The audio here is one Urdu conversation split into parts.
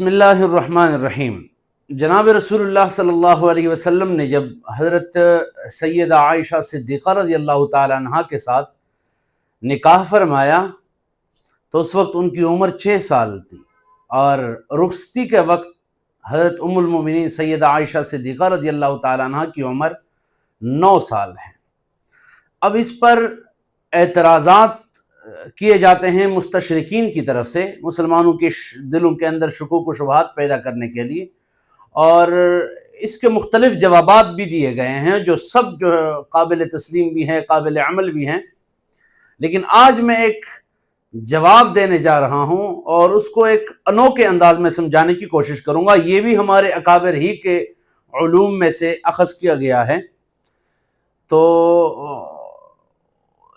بسم اللہ الرحمن الرحیم۔ جناب رسول اللہ صلی اللہ علیہ وسلم نے جب حضرت سیدہ عائشہ صدیقہ رضی اللہ تعالی عنہ کے ساتھ نکاح فرمایا تو اس وقت ان کی عمر 6 سال تھی، اور رخصتی کے وقت حضرت ام المومنین سیدہ عائشہ صدیقہ رضی اللہ تعالی عنہ کی عمر 9 سال ہے۔ اب اس پر اعتراضات کیے جاتے ہیں مستشرقین کی طرف سے، مسلمانوں کے دلوں کے اندر شکوک و شبہات پیدا کرنے کے لیے، اور اس کے مختلف جوابات بھی دیے گئے ہیں جو قابل تسلیم بھی ہیں، قابل عمل بھی ہیں۔ لیکن آج میں ایک جواب دینے جا رہا ہوں اور اس کو ایک انوکھے انداز میں سمجھانے کی کوشش کروں گا۔ یہ بھی ہمارے اکابر ہی کے علوم میں سے اخذ کیا گیا ہے، تو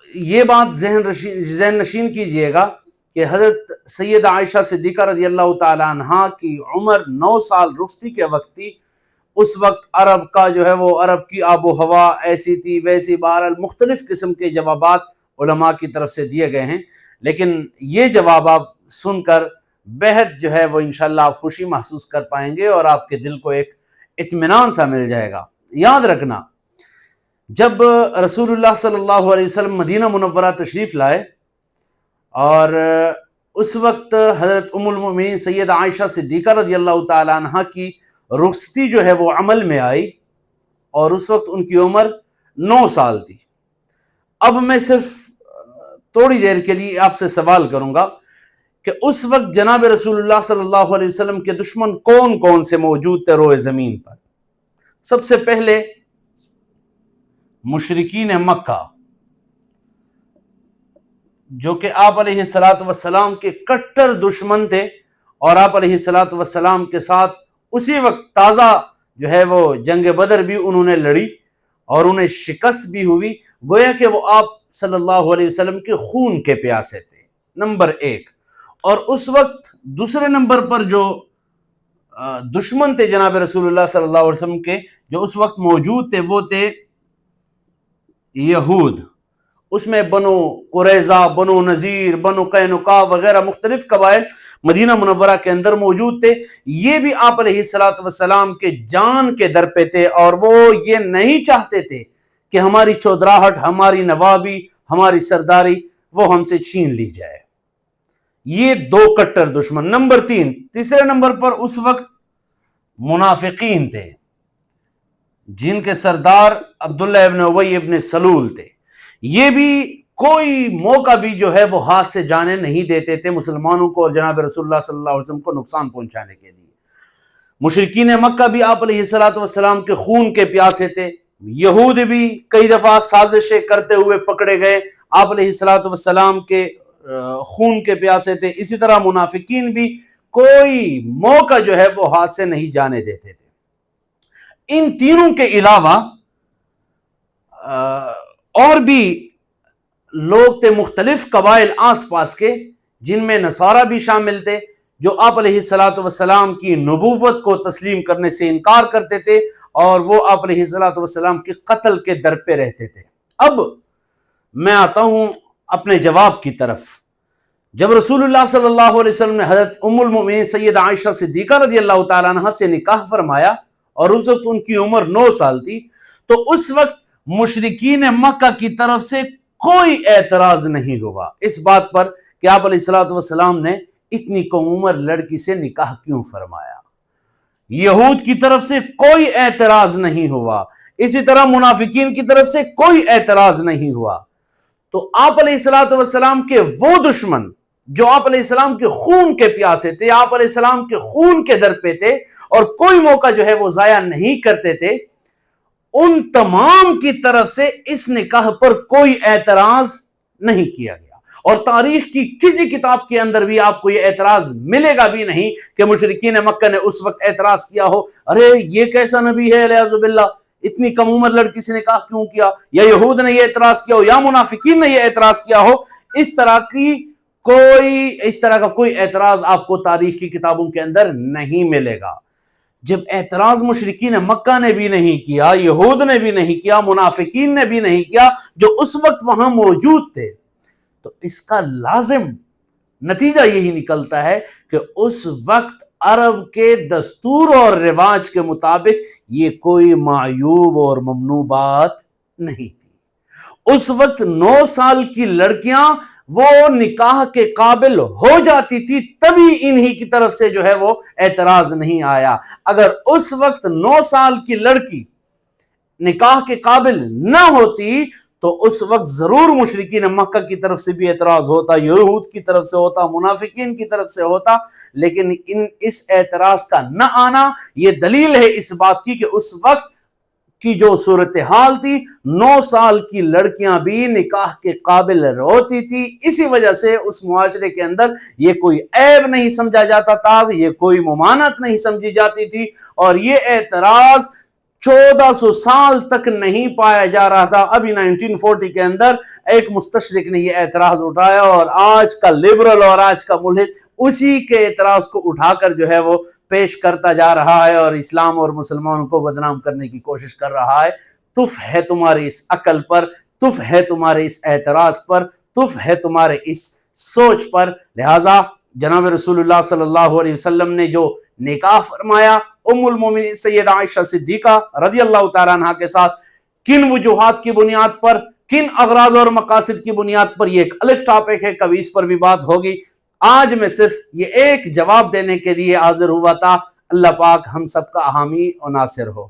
یہ بات ذہن نشین کیجئے گا کہ حضرت سیدہ عائشہ صدیقہ رضی اللہ تعالی عنہ کی عمر 9 سال رخصتی کے وقت تھی۔ اس وقت عرب کا عرب کی آب و ہوا ایسی تھی ویسی، بہرحال مختلف قسم کے جوابات علماء کی طرف سے دیے گئے ہیں، لیکن یہ جواب آپ سن کر بہت انشاءاللہ آپ خوشی محسوس کر پائیں گے اور آپ کے دل کو ایک اطمینان سا مل جائے گا۔ یاد رکھنا، جب رسول اللہ صلی اللہ علیہ وسلم مدینہ منورہ تشریف لائے اور اس وقت حضرت ام المومنین سیدہ عائشہ صدیقہ رضی اللہ تعالی عنہ کی رخصتی وہ عمل میں آئی، اور اس وقت ان کی عمر 9 سال تھی۔ اب میں صرف تھوڑی دیر کے لیے آپ سے سوال کروں گا کہ اس وقت جناب رسول اللہ صلی اللہ علیہ وسلم کے دشمن کون کون سے موجود تھے روئے زمین پر؟ سب سے پہلے مشرکین مکہ، جو کہ آپ علیہ السلام کے کٹر دشمن تھے، اور آپ علیہ السلام کے ساتھ اسی وقت تازہ جنگ بدر بھی انہوں نے لڑی اور انہیں شکست بھی ہوئی، گویا کہ وہ آپ صلی اللہ علیہ وسلم کے خون کے پیاسے تھے، نمبر 1۔ اور اس وقت دوسرے نمبر پر جو دشمن تھے جناب رسول اللہ صلی اللہ علیہ وسلم کے، جو اس وقت موجود تھے، وہ تھے یہود۔ اس میں بنو قریظہ، بنو نذیر، بنو قینقاع وغیرہ مختلف قبائل مدینہ منورہ کے اندر موجود تھے۔ یہ بھی آپ علیہ السلام کے جان کے در پہ تھے، اور وہ یہ نہیں چاہتے تھے کہ ہماری چودراہٹ، ہماری نوابی، ہماری سرداری وہ ہم سے چھین لی جائے۔ یہ 2 کٹر دشمن۔ نمبر 3، تیسرے نمبر پر اس وقت منافقین تھے، جن کے سردار عبداللہ ابن ابی ابن سلول تھے۔ یہ بھی کوئی موقع بھی وہ ہاتھ سے جانے نہیں دیتے تھے مسلمانوں کو اور جناب رسول اللہ صلی اللہ علیہ وسلم کو نقصان پہنچانے کے لیے۔ مشرکین مکہ بھی آپ علیہ السلام کے خون کے پیاسے تھے۔ یہود بھی کئی دفعہ سازشیں کرتے ہوئے پکڑے گئے، آپ علیہ السلام کے خون کے پیاسے تھے۔ اسی طرح منافقین بھی کوئی موقع وہ ہاتھ سے نہیں جانے دیتے تھے۔ ان تینوں کے علاوہ اور بھی لوگ تھے مختلف قبائل آس پاس کے، جن میں نصارہ بھی شامل تھے، جو آپ علیہ السلام کی نبوت کو تسلیم کرنے سے انکار کرتے تھے، اور وہ آپ علیہ السلام کے قتل کے در پہ رہتے تھے۔ اب میں آتا ہوں اپنے جواب کی طرف۔ جب رسول اللہ صلی اللہ علیہ وسلم نے حضرت ام المومنین سیدہ عائشہ صدیقہ رضی اللہ تعالی عنہ سے نکاح فرمایا، اور اس وقت ان کی عمر 9 سال تھی، تو اس وقت مشرکین مکہ کی طرف سے کوئی اعتراض نہیں ہوا اس بات پر کہ آپ علیہ السلام نے اتنی کم عمر لڑکی سے نکاح کیوں فرمایا۔ یہود کی طرف سے کوئی اعتراض نہیں ہوا، اسی طرح منافقین کی طرف سے کوئی اعتراض نہیں ہوا۔ تو آپ علیہ السلام کے وہ دشمن جو آپ علیہ السلام کے خون کے پیاسے تھے، آپ علیہ السلام کے خون کے در پہ تھے، اور کوئی موقع وہ ضائع نہیں کرتے تھے، ان تمام کی طرف سے اس نکاح پر کوئی اعتراض نہیں کیا گیا۔ اور تاریخ کی کسی کتاب کے اندر بھی آپ کو یہ اعتراض ملے گا بھی نہیں کہ مشرکین مکہ نے اس وقت اعتراض کیا ہو، ارے یہ کیسا نبی ہے علیہ باللہ، اتنی کم عمر لڑکی سے نکاح کیوں کیا، یا یہود نے یہ اعتراض کیا ہو، یا منافقین نے یہ اعتراض کیا ہو۔ اس طرح کا کوئی اعتراض آپ کو تاریخ کی کتابوں کے اندر نہیں ملے گا۔ جب اعتراض مشرکین مکہ نے بھی نہیں کیا، یہود نے بھی نہیں کیا، منافقین نے بھی نہیں کیا، جو اس وقت وہاں موجود تھے، تو اس کا لازم نتیجہ یہی نکلتا ہے کہ اس وقت عرب کے دستور اور رواج کے مطابق یہ کوئی معیوب اور ممنوع بات نہیں تھی۔ اس وقت 9 سال کی لڑکیاں وہ نکاح کے قابل ہو جاتی تھی، تبھی انہی کی طرف سے جو ہے وہ اعتراض نہیں آیا۔ اگر اس وقت 9 سال کی لڑکی نکاح کے قابل نہ ہوتی تو اس وقت ضرور مشرکین مکہ کی طرف سے بھی اعتراض ہوتا، یہود کی طرف سے ہوتا، منافقین کی طرف سے ہوتا، لیکن اس اعتراض کا نہ آنا یہ دلیل ہے اس بات کی کہ اس وقت کی جو صورتحال تھی 9 سال کی لڑکیاں بھی نکاح کے قابل ہوتی تھی، اسی وجہ سے اس معاشرے کے اندر یہ کوئی عیب نہیں سمجھا جاتا تھا، یہ کوئی ممانعت نہیں سمجھی جاتی تھی، اور یہ اعتراض 1400 سال تک نہیں پایا جا رہا تھا۔ ابھی 1940 کے اندر ایک مستشرق نے یہ اعتراض اٹھایا، اور آج کا لبرل اور آج کا ملحد اسی کے اعتراض کو اٹھا کر جو ہے وہ پیش کرتا جا رہا ہے اور اسلام اور مسلمانوں کو بدنام کرنے کی کوشش کر رہا ہے۔ تف ہے تمہاری اس عقل پر، تف ہے تمہارے اس اعتراض پر، تف ہے تمہارے اس سوچ پر۔ لہٰذا جناب رسول اللہ صلی اللہ علیہ وسلم نے جو نکاح فرمایا ام المومنین سیدہ عائشہ صدیقہ رضی اللہ تعالیٰ عنہ کے ساتھ، کن وجوہات کی بنیاد پر، کن اغراض اور مقاصد کی بنیاد پر، یہ ایک الگ ٹاپک ہے، کبھی اس پر بھی بات ہوگی۔ آج میں صرف یہ ایک جواب دینے کے لیے حاضر ہوا تھا۔ اللہ پاک ہم سب کا حامی و ناصر ہو۔